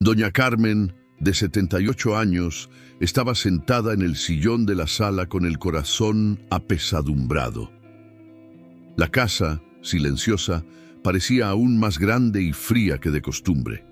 Doña Carmen, de 78 años, estaba sentada en el sillón de la sala con el corazón apesadumbrado. La casa, silenciosa, parecía aún más grande y fría que de costumbre.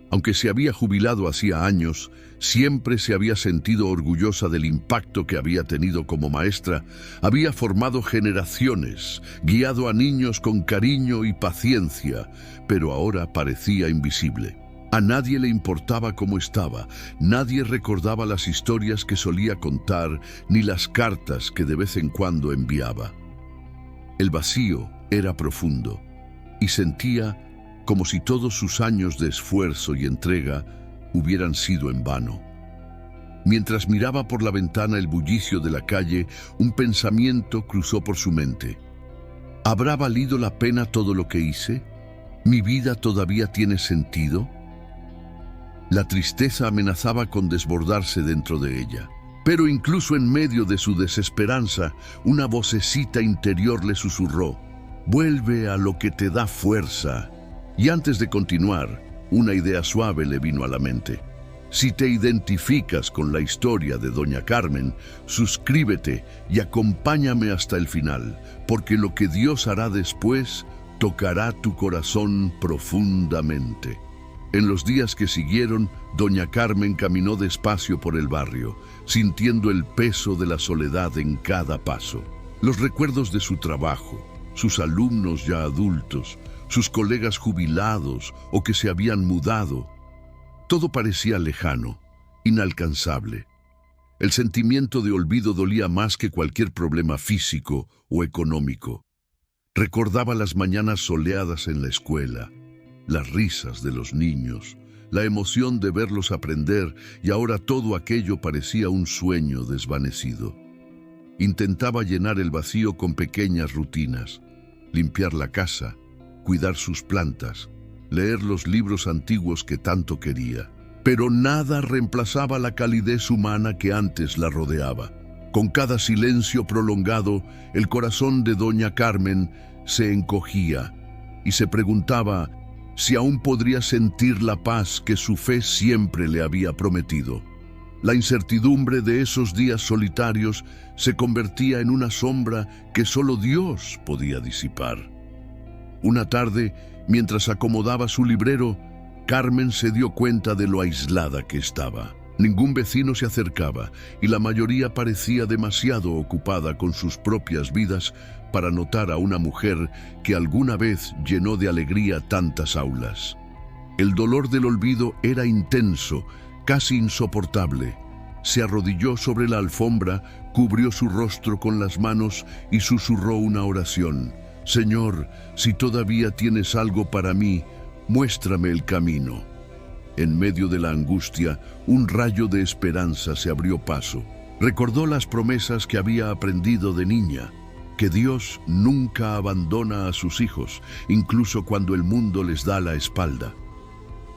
Aunque se había jubilado hacía años, siempre se había sentido orgullosa del impacto que había tenido como maestra. Había formado generaciones, guiado a niños con cariño y paciencia, pero ahora parecía invisible. A nadie le importaba cómo estaba, nadie recordaba las historias que solía contar, ni las cartas que de vez en cuando enviaba. El vacío era profundo, y sentía como si todos sus años de esfuerzo y entrega hubieran sido en vano. Mientras miraba por la ventana el bullicio de la calle, un pensamiento cruzó por su mente. ¿Habrá valido la pena todo lo que hice? ¿Mi vida todavía tiene sentido? La tristeza amenazaba con desbordarse dentro de ella. Pero incluso en medio de su desesperanza, una vocecita interior le susurró: «Vuelve a lo que te da fuerza». Y antes de continuar, una idea suave le vino a la mente. Si te identificas con la historia de Doña Carmen, suscríbete y acompáñame hasta el final, porque lo que Dios hará después tocará tu corazón profundamente. En los días que siguieron, Doña Carmen caminó despacio por el barrio, sintiendo el peso de la soledad en cada paso. Los recuerdos de su trabajo, sus alumnos ya adultos, sus colegas jubilados o que se habían mudado, todo parecía lejano, inalcanzable. El sentimiento de olvido dolía más que cualquier problema físico o económico. Recordaba las mañanas soleadas en la escuela, las risas de los niños, la emoción de verlos aprender, y ahora todo aquello parecía un sueño desvanecido. Intentaba llenar el vacío con pequeñas rutinas: limpiar la casa, cuidar sus plantas, leer los libros antiguos que tanto quería. Pero nada reemplazaba la calidez humana que antes la rodeaba. Con cada silencio prolongado, el corazón de Doña Carmen se encogía y se preguntaba si aún podría sentir la paz que su fe siempre le había prometido. La incertidumbre de esos días solitarios se convertía en una sombra que solo Dios podía disipar. Una tarde, mientras acomodaba su librero, Carmen se dio cuenta de lo aislada que estaba. Ningún vecino se acercaba y la mayoría parecía demasiado ocupada con sus propias vidas para notar a una mujer que alguna vez llenó de alegría tantas aulas. El dolor del olvido era intenso, casi insoportable. Se arrodilló sobre la alfombra, cubrió su rostro con las manos y susurró una oración: «Señor, si todavía tienes algo para mí, muéstrame el camino». En medio de la angustia, un rayo de esperanza se abrió paso. Recordó las promesas que había aprendido de niña, que Dios nunca abandona a sus hijos, incluso cuando el mundo les da la espalda.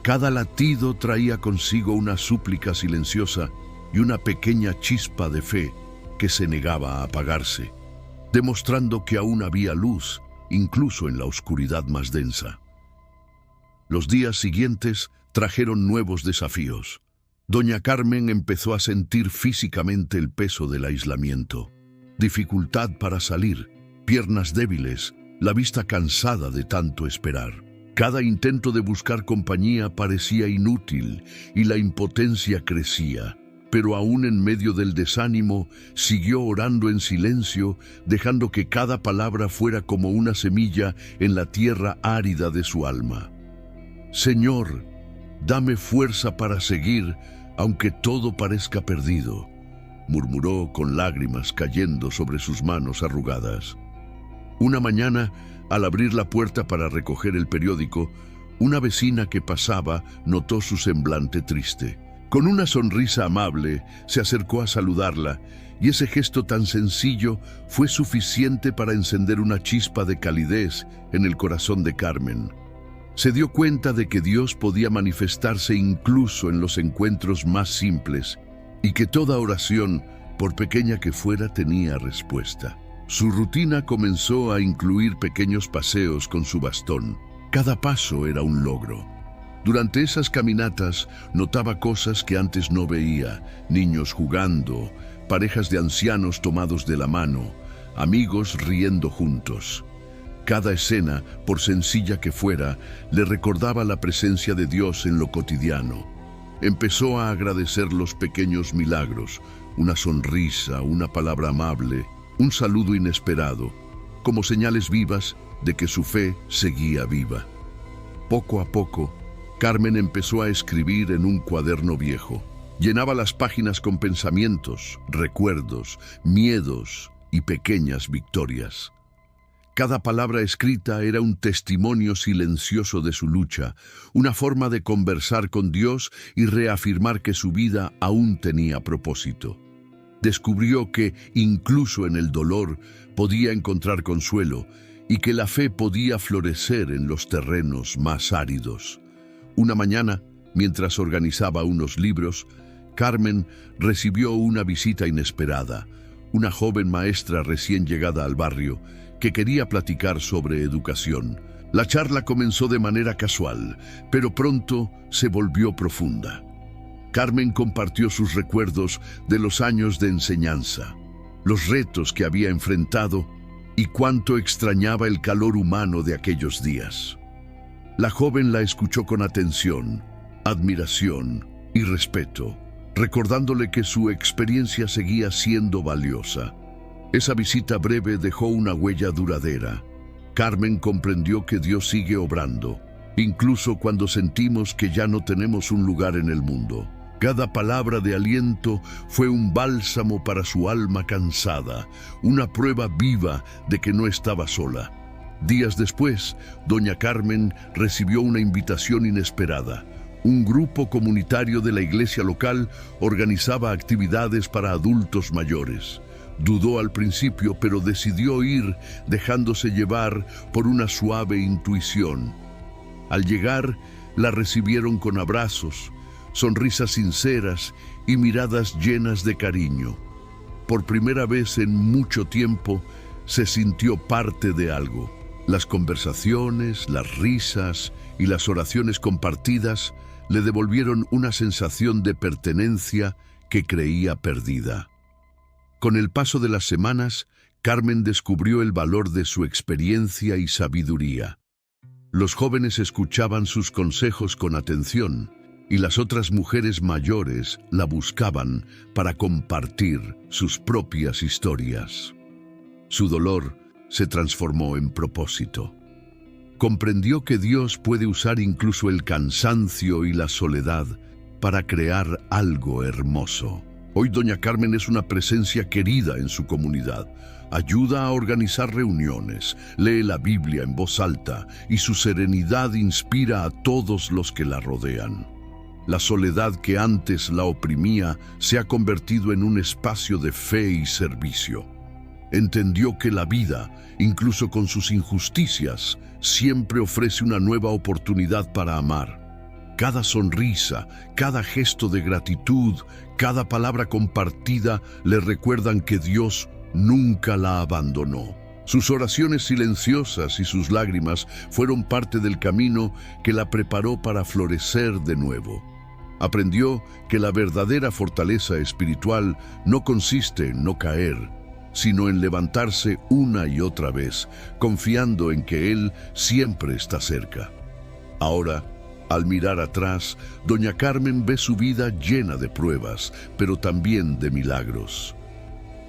Cada latido traía consigo una súplica silenciosa y una pequeña chispa de fe que se negaba a apagarse, demostrando que aún había luz, incluso en la oscuridad más densa. Los días siguientes trajeron nuevos desafíos. Doña Carmen empezó a sentir físicamente el peso del aislamiento, dificultad para salir, piernas débiles, la vista cansada de tanto esperar. Cada intento de buscar compañía parecía inútil y la impotencia crecía. Pero aún en medio del desánimo, siguió orando en silencio, dejando que cada palabra fuera como una semilla en la tierra árida de su alma. «Señor, dame fuerza para seguir, aunque todo parezca perdido», murmuró con lágrimas cayendo sobre sus manos arrugadas. Una mañana, al abrir la puerta para recoger el periódico, una vecina que pasaba notó su semblante triste. Con una sonrisa amable, se acercó a saludarla, y ese gesto tan sencillo fue suficiente para encender una chispa de calidez en el corazón de Carmen. Se dio cuenta de que Dios podía manifestarse incluso en los encuentros más simples, y que toda oración, por pequeña que fuera, tenía respuesta. Su rutina comenzó a incluir pequeños paseos con su bastón. Cada paso era un logro. Durante esas caminatas notaba cosas que antes no veía: niños jugando, parejas de ancianos tomados de la mano, amigos riendo juntos. Cada escena, por sencilla que fuera, le recordaba la presencia de Dios en lo cotidiano. Empezó a agradecer los pequeños milagros: una sonrisa, una palabra amable, un saludo inesperado, como señales vivas de que su fe seguía viva. Poco a poco, Carmen empezó a escribir en un cuaderno viejo. Llenaba las páginas con pensamientos, recuerdos, miedos y pequeñas victorias. Cada palabra escrita era un testimonio silencioso de su lucha, una forma de conversar con Dios y reafirmar que su vida aún tenía propósito. Descubrió que, incluso en el dolor, podía encontrar consuelo y que la fe podía florecer en los terrenos más áridos. Una mañana, mientras organizaba unos libros, Carmen recibió una visita inesperada: una joven maestra recién llegada al barrio que quería platicar sobre educación. La charla comenzó de manera casual, pero pronto se volvió profunda. Carmen compartió sus recuerdos de los años de enseñanza, los retos que había enfrentado y cuánto extrañaba el calor humano de aquellos días. La joven la escuchó con atención, admiración y respeto, recordándole que su experiencia seguía siendo valiosa. Esa visita breve dejó una huella duradera. Carmen comprendió que Dios sigue obrando, incluso cuando sentimos que ya no tenemos un lugar en el mundo. Cada palabra de aliento fue un bálsamo para su alma cansada, una prueba viva de que no estaba sola. Días después, doña Carmen recibió una invitación inesperada. Un grupo comunitario de la iglesia local organizaba actividades para adultos mayores. Dudó al principio, pero decidió ir, dejándose llevar por una suave intuición. Al llegar, la recibieron con abrazos, sonrisas sinceras y miradas llenas de cariño. Por primera vez en mucho tiempo, se sintió parte de algo. Las conversaciones, las risas y las oraciones compartidas le devolvieron una sensación de pertenencia que creía perdida. Con el paso de las semanas, Carmen descubrió el valor de su experiencia y sabiduría. Los jóvenes escuchaban sus consejos con atención y las otras mujeres mayores la buscaban para compartir sus propias historias. Su dolor se transformó en propósito. Comprendió que Dios puede usar incluso el cansancio y la soledad para crear algo hermoso. Hoy doña Carmen es una presencia querida en su comunidad. Ayuda a organizar reuniones, lee la Biblia en voz alta y su serenidad inspira a todos los que la rodean. La soledad que antes la oprimía se ha convertido en un espacio de fe y servicio. Entendió que la vida, incluso con sus injusticias, siempre ofrece una nueva oportunidad para amar. Cada sonrisa, cada gesto de gratitud, cada palabra compartida le recuerdan que Dios nunca la abandonó. Sus oraciones silenciosas y sus lágrimas fueron parte del camino que la preparó para florecer de nuevo. Aprendió que la verdadera fortaleza espiritual no consiste en no caer, sino en levantarse una y otra vez, confiando en que Él siempre está cerca. Ahora, al mirar atrás, doña Carmen ve su vida llena de pruebas, pero también de milagros.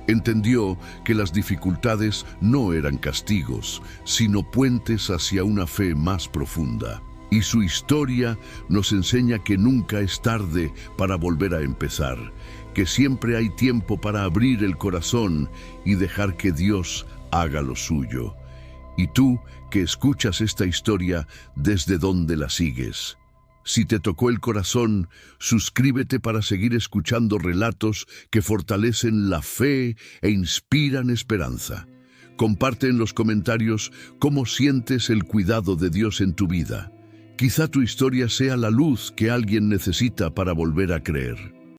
Entendió que las dificultades no eran castigos, sino puentes hacia una fe más profunda. Y su historia nos enseña que nunca es tarde para volver a empezar, que siempre hay tiempo para abrir el corazón y dejar que Dios haga lo suyo. Y tú, que escuchas esta historia, ¿desde dónde la sigues? Si te tocó el corazón, suscríbete para seguir escuchando relatos que fortalecen la fe e inspiran esperanza. Comparte en los comentarios cómo sientes el cuidado de Dios en tu vida. Quizá tu historia sea la luz que alguien necesita para volver a creer.